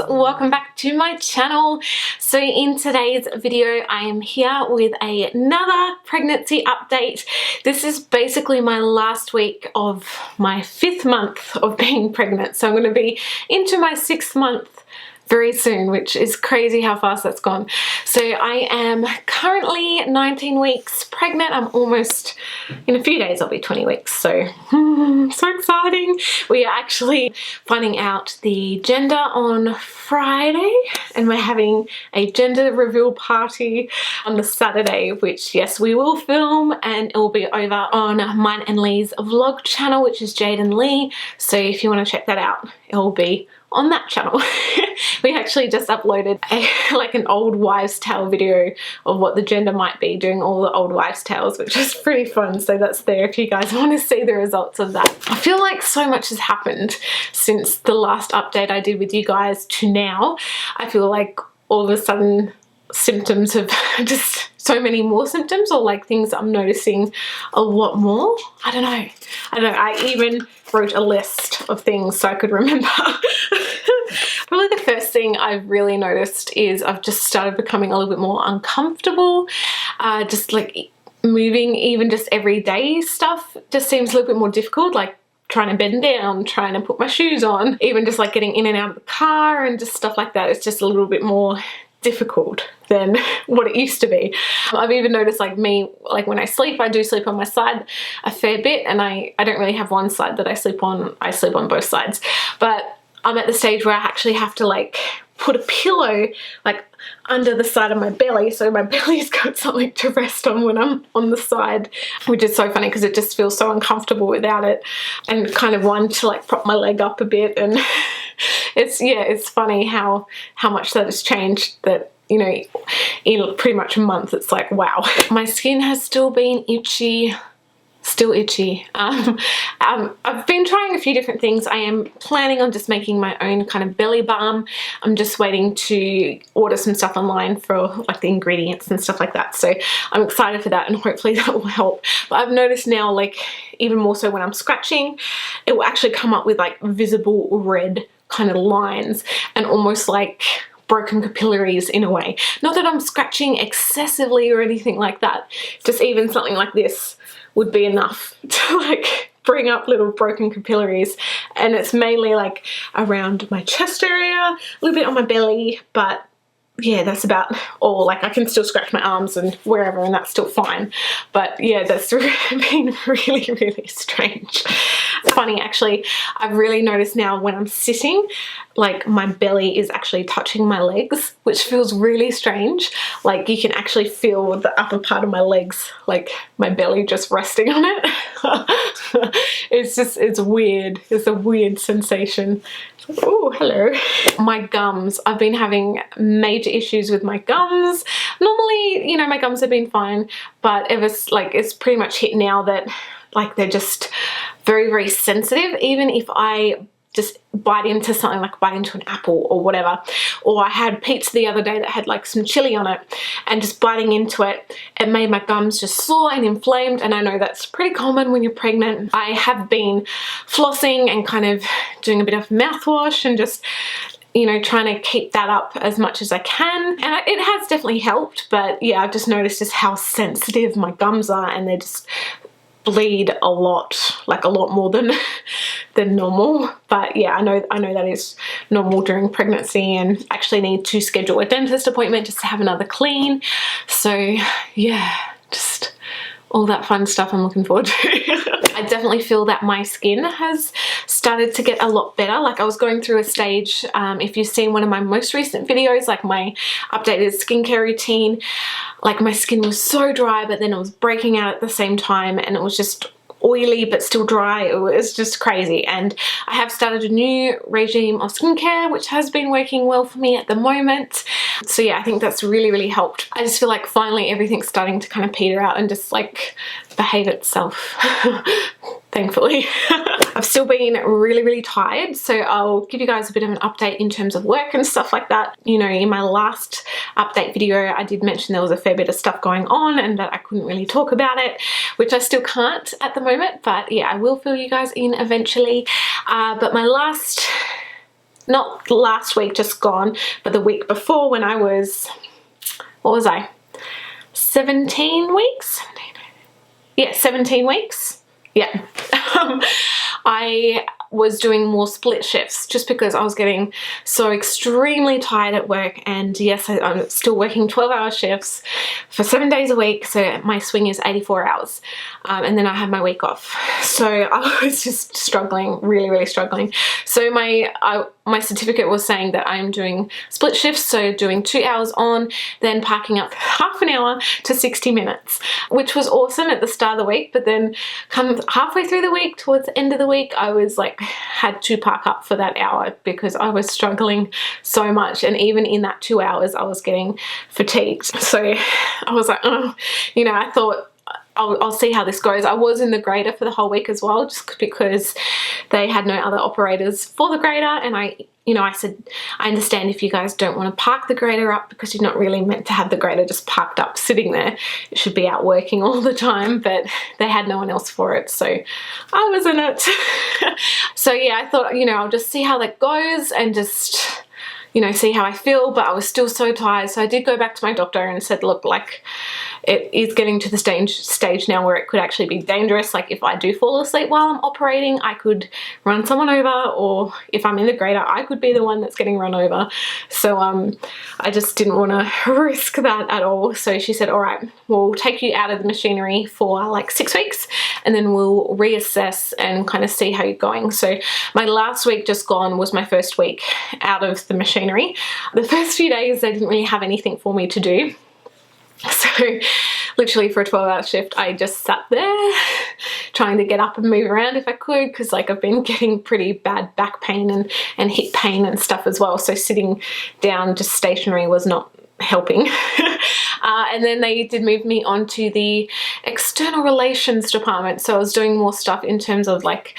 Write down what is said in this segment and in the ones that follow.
welcome back to my channel. So in today's video I am here with another pregnancy update. This is basically my last week of my 5th month of being pregnant, so I'm going to be into my 6th month very soon, which is crazy how fast that's gone. So I am currently 19 weeks pregnant. I'm almost, in a few days I'll be 20 weeks, so so exciting. We are actually finding out the gender on Friday and we're having a gender reveal party on the Saturday, which yes, we will film, and it will be over on mine and Lee's vlog channel, which is Jade and Lee. So if you want to check that out, it will be on that channel. We actually just uploaded an old wives tale video of what the gender might be, doing all the old wives tales, which is pretty fun. So that's there if you guys want to see the results of that. I feel like so much has happened since the last update I did with you guys to now. I feel like all of a sudden symptoms have just so many more symptoms, or like things I'm noticing a lot more. I don't know. I even wrote a list of things so I could remember. Probably the first thing I've really noticed is I've just started becoming a little bit more uncomfortable. Just like moving, even just everyday stuff just seems a little bit more difficult, like trying to bend down, trying to put my shoes on, even just like getting in and out of the car and just stuff like that. It's just a little bit more difficult than what it used to be. I've even noticed like when I sleep, I do sleep on my side a fair bit, and I don't really have one side that I sleep on both sides. But I'm at the stage where I actually have to like put a pillow like under the side of my belly, so my belly's got something to rest on when I'm on the side, which is so funny because it just feels so uncomfortable without it, and kind of one to like prop my leg up a bit. And it's funny how much that has changed, that you know, in pretty much a month. It's like, wow. My skin has still been itchy. Still itchy. I've been trying a few different things. I am planning on just making my own kind of belly balm. I'm just waiting to order some stuff online for like the ingredients and stuff like that. So I'm excited for that, and hopefully that will help. But I've noticed now, like even more so when I'm scratching, it will actually come up with like visible red kind of lines and almost like broken capillaries in a way. Not that I'm scratching excessively or anything like that, just even something like this would be enough to like bring up little broken capillaries. And it's mainly like around my chest area, a little bit on my belly, but yeah, that's about all. Like I can still scratch my arms and wherever, and that's still fine. But yeah, that's been really, really strange. It's funny actually, I've really noticed now when I'm sitting, like my belly is actually touching my legs, which feels really strange. Like you can actually feel the upper part of my legs, like my belly just resting on it. It's weird. It's a weird sensation. Oh, hello. My gums. I've been having major issues with my gums. Normally, you know, my gums have been fine, but it's pretty much hit now that like they're just very, very sensitive. Even if I just bite into something, like bite into an apple or whatever, or I had pizza the other day that had like some chili on it, and just biting into it, it made my gums just sore and inflamed. And I know that's pretty common when you're pregnant. I have been flossing and kind of doing a bit of mouthwash and just, you know, trying to keep that up as much as I can, and it has definitely helped. But yeah, I've just noticed just how sensitive my gums are, and they just bleed a lot, like a lot more than normal. But yeah, I know that is normal during pregnancy, and actually need to schedule a dentist appointment just to have another clean. So yeah, just all that fun stuff I'm looking forward to. I definitely feel that my skin has started to get a lot better. Like I was going through a stage, if you've seen one of my most recent videos, like my updated skincare routine, like my skin was so dry, but then it was breaking out at the same time, and it was just oily but still dry. It was just crazy. And I have started a new regime of skincare, which has been working well for me at the moment. So yeah, I think that's really, really helped. I just feel like finally everything's starting to kind of peter out and just like behave itself. Thankfully. I've still been really, really tired, so I'll give you guys a bit of an update in terms of work and stuff like that. You know, in my last update video, I did mention there was a fair bit of stuff going on and that I couldn't really talk about it, which I still can't at the moment, but yeah, I will fill you guys in eventually. But my last not last week just gone, but the week before when I was, what was I, 17 weeks? Yeah, 17 weeks. Yeah. I was doing more split shifts just because I was getting so extremely tired at work. And yes, I'm still working 12-hour shifts for 7 days a week, so my swing is 84 hours, and then I have my week off. So I was just struggling, really struggling. So my certificate was saying that I'm doing split shifts, so doing 2 hours on, then parking up half an hour to 60 minutes, which was awesome at the start of the week. But then come halfway through the week, towards the end of the week, I was like, had to park up for that hour because I was struggling so much. And even in that 2 hours, I was getting fatigued. So I was like, oh, you know, I thought I'll see how this goes. I was in the grader for the whole week as well, just because they had no other operators for the grader. And I said, I understand if you guys don't want to park the grader up because you're not really meant to have the grader just parked up sitting there. It should be out working all the time, but they had no one else for it, so I was in it. So yeah, I thought, you know, I'll just see how that goes and just, you know, see how I feel. But I was still so tired, so I did go back to my doctor and said, look, like, it is getting to the stage now where it could actually be dangerous. Like, if I do fall asleep while I'm operating, I could run someone over, or if I'm in the grader, I could be the one that's getting run over. So I just didn't want to risk that at all. So she said, all right, we'll take you out of the machinery for like 6 weeks, and then we'll reassess and kind of see how you're going. So my last week just gone was my first week out of the machinery. The first few days, they didn't really have anything for me to do. So literally for a 12-hour shift, I just sat there trying to get up and move around if I could, because like I've been getting pretty bad back pain and hip pain and stuff as well. So sitting down just stationary was not helping. And then they did move me on to the external relations department. So I was doing more stuff in terms of like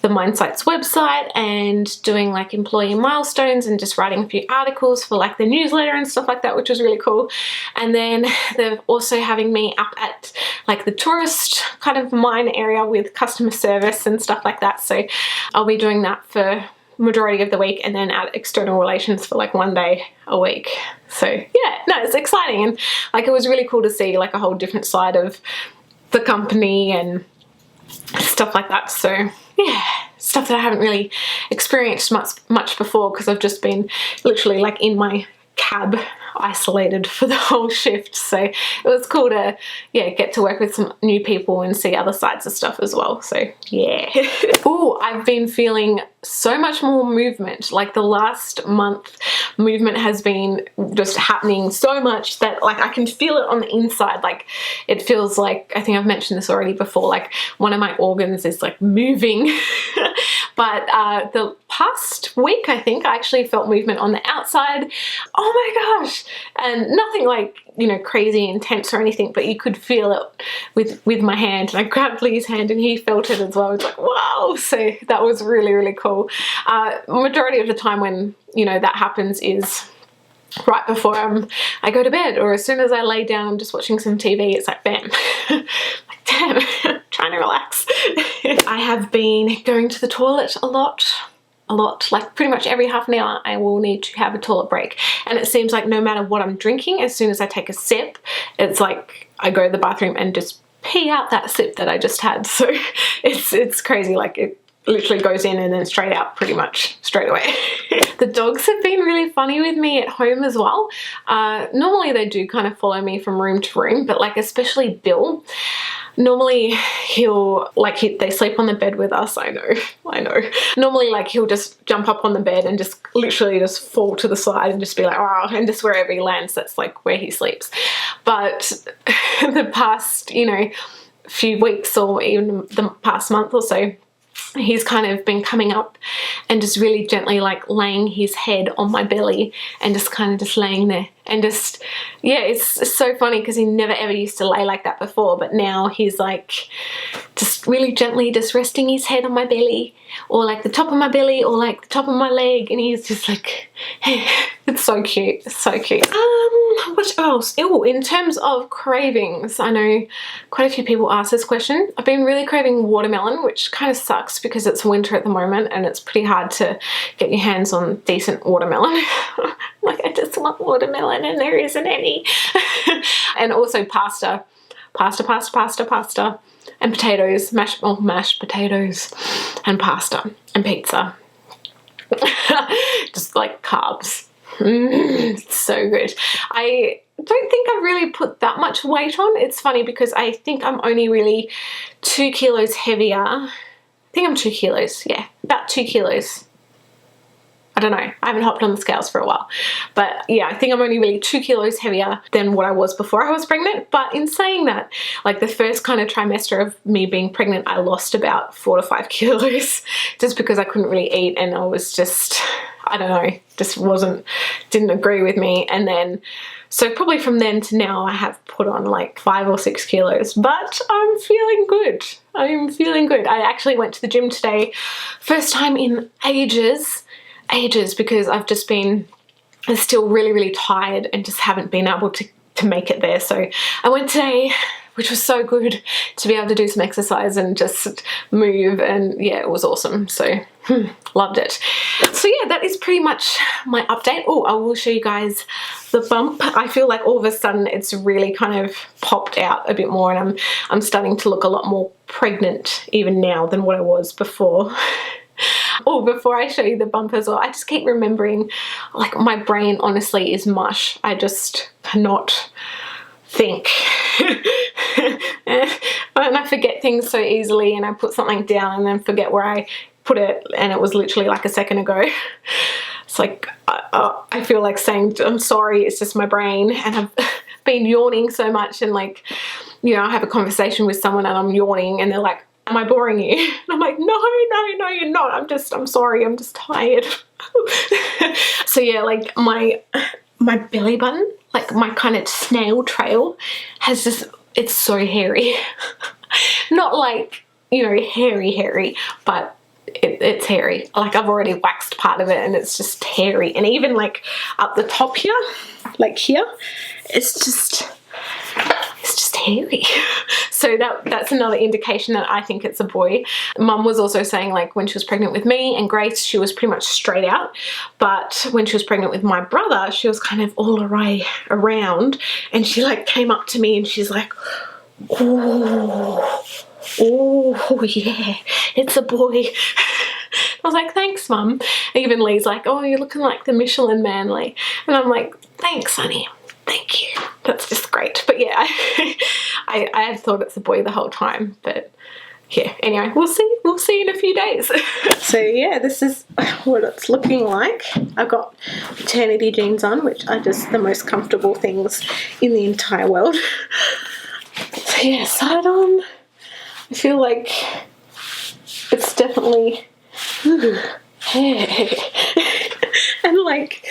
the MindSight's website and doing like employee milestones and just writing a few articles for like the newsletter and stuff like that, which was really cool. And then they're also having me up at like the tourist kind of mine area with customer service and stuff like that. So I'll be doing that for majority of the week, and then at external relations for like 1 day a week. So yeah, no, it's exciting. And like, it was really cool to see like a whole different side of the company and stuff like that. So yeah, stuff that I haven't really experienced much before, because I've just been literally like in my cab isolated for the whole shift. So it was cool to, yeah, get to work with some new people and see other sides of stuff as well. So yeah. Oh, I've been feeling so much more movement. Like the last month, movement has been just happening so much that like I can feel it on the inside. Like it feels like, I think I've mentioned this already before, like one of my organs is like moving. But the past week, I think I actually felt movement on the outside. Oh my gosh. And nothing like, you know, crazy intense or anything, but you could feel it with my hand. And I grabbed Lee's hand and he felt it as well. It's like, wow. So that was really cool. Majority of the time when, you know, that happens is right before I go to bed, or as soon as I lay down, I'm just watching some TV, it's like bam. Like damn, trying to relax. I have been going to the toilet a lot, like pretty much every half an hour I will need to have a toilet break. And it seems like no matter what I'm drinking, as soon as I take a sip, it's like I go to the bathroom and just pee out that sip that I just had. So it's crazy, like it literally goes in and then straight out pretty much straight away. The dogs have been really funny with me at home as well. Normally they do kind of follow me from room to room, but like especially Bill, normally he'll like they sleep on the bed with us. I know. Normally like he'll just jump up on the bed and just literally just fall to the side and just be like, oh, and just wherever he lands, that's like where he sleeps. But the past, you know, few weeks or even the past month or so, he's kind of been coming up and just really gently like laying his head on my belly and just kind of just laying there and just, yeah, it's so funny because he never ever used to lay like that before, but now he's like just really gently just resting his head on my belly, or like the top of my belly, or like the top of my leg, and he's just like, it's so cute. It's so cute. What else? Oh, in terms of cravings, I know quite a few people ask this question. I've been really craving watermelon, which kind of sucks because it's winter at the moment and it's pretty hard to get your hands on decent watermelon. Like, I just want watermelon and there isn't any. And also pasta, and potatoes, mashed potatoes, and pasta, and pizza. Just like carbs. It's so good. I don't think I've really put that much weight on. It's funny because I think I'm only really 2 kilos heavier. I think I'm 2 kilos, yeah, about 2 kilos. I don't know, I haven't hopped on the scales for a while, but yeah, I think I'm only really 2 kilos heavier than what I was before I was pregnant. But in saying that, like the first kind of trimester of me being pregnant, I lost about 4 to 5 kilos just because I couldn't really eat, and I was just, I don't know, just didn't agree with me. And then, so probably from then to now I have put on like 5 or 6 kilos, but I'm feeling good. I'm feeling good. I actually went to the gym today, first time in ages, because I've just been still really tired and just haven't been able to make it there. So I went today, which was so good to be able to do some exercise and just move, and yeah, it was awesome. So loved it. So yeah, that is pretty much my update. Oh, I will show you guys the bump. I feel like all of a sudden it's really kind of popped out a bit more, and I'm starting to look a lot more pregnant even now than what I was before. Oh, before I show you the bump as well, I just keep remembering, like, my brain honestly is mush. I just cannot think. And I forget things so easily, and I put something down and then forget where I put it, and it was literally like a second ago. It's like, I feel like saying, I'm sorry, it's just my brain, and I've been yawning so much, and like, you know, I have a conversation with someone and I'm yawning and they're like, am I boring you? And I'm like, no, you're not. I'm sorry, I'm just tired. So yeah, like my belly button, like my kind of snail trail has this, it's so hairy. Not like, you know, hairy, but it's hairy. Like, I've already waxed part of it and it's just hairy. And even like up the top here, like here, it's just hairy. So that's another indication that I think it's a boy. Mum was also saying, like, when she was pregnant with me and Grace, she was pretty much straight out, but when she was pregnant with my brother, she was kind of all the way around, and she like came up to me and she's like, oh yeah, it's a boy. I was like, thanks, Mum. Even Lee's like, oh, you're looking like the Michelin Man, Lee. And I'm like, thanks, honey. Thank you. That's just great. But yeah, I had thought it's a boy the whole time, but yeah, anyway, we'll see in a few days. So yeah, this is what it's looking like. I've got maternity jeans on, which are just the most comfortable things in the entire world. So yeah, side on. I feel like it's definitely, hey. And like,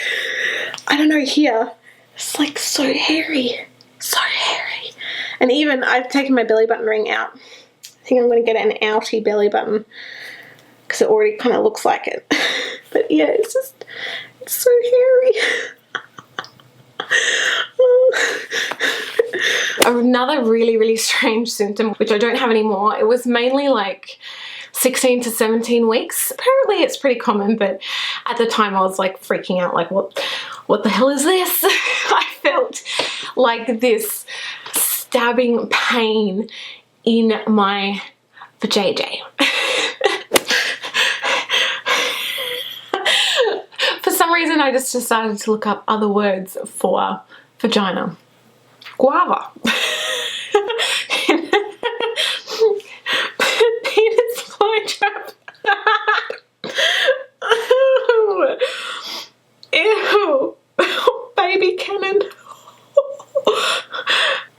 I don't know, here, it's like so hairy, and even I've taken my belly button ring out. I think I'm going to get an outie belly button because it already kind of looks like it. But yeah, it's so hairy. Another really strange symptom, which I don't have anymore, it was mainly like 16 to 17 weeks. Apparently it's pretty common, but at the time I was like freaking out, like what the hell is this? I felt like this stabbing pain in my vajayjay. For some reason I just decided to look up other words for vagina. Guava. Penis flytrap. Ew. Baby Canon.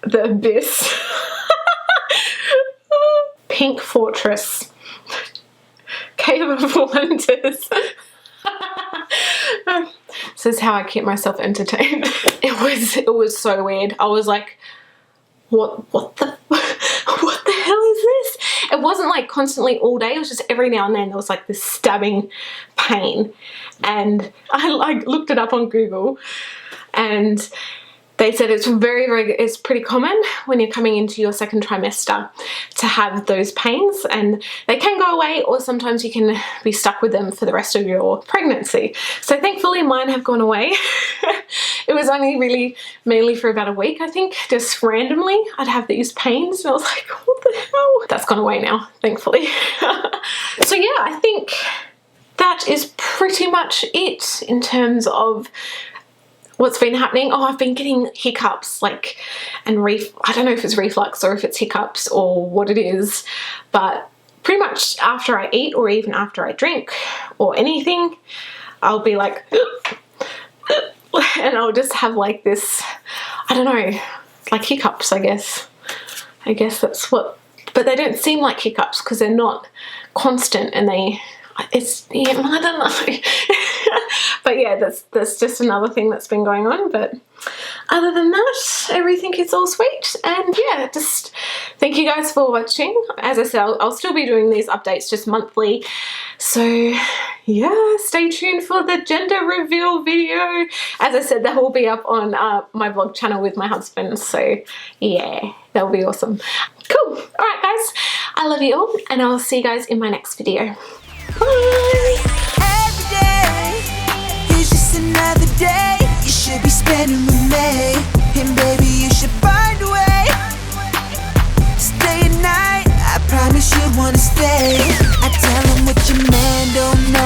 The abyss. Pink fortress. Cave of wonders. So this is how I keep myself entertained. It was so weird. I was like, what the what the hell is this? It wasn't like constantly all day, it was just every now and then there was like this stabbing pain. And I like looked it up on Google, and they said it's it's pretty common when you're coming into your second trimester to have those pains, and they can go away, or sometimes you can be stuck with them for the rest of your pregnancy. So thankfully mine have gone away. It was only really mainly for about a week, I think, just randomly I'd have these pains and I was like, what the hell? That's gone away now, thankfully. So yeah, I think that is pretty much it in terms of what's been happening. Oh, I've been getting hiccups, like, and I don't know if it's reflux or if it's hiccups or what it is, but pretty much after I eat or even after I drink or anything, I'll be like, and I'll just have like this, I don't know, like hiccups, I guess. I guess that's what, but they don't seem like hiccups because they're not constant, and yeah, I don't know. But yeah, that's just another thing that's been going on. But other than that, everything is all sweet. And yeah, just thank you guys for watching. As I said, I'll still be doing these updates just monthly. So yeah, stay tuned for the gender reveal video. As I said, that will be up on my vlog channel with my husband. So yeah, that'll be awesome. Cool. All right, guys, I love you all, and I'll see you guys in my next video. Bye. Every day is just another day you should be spending with me.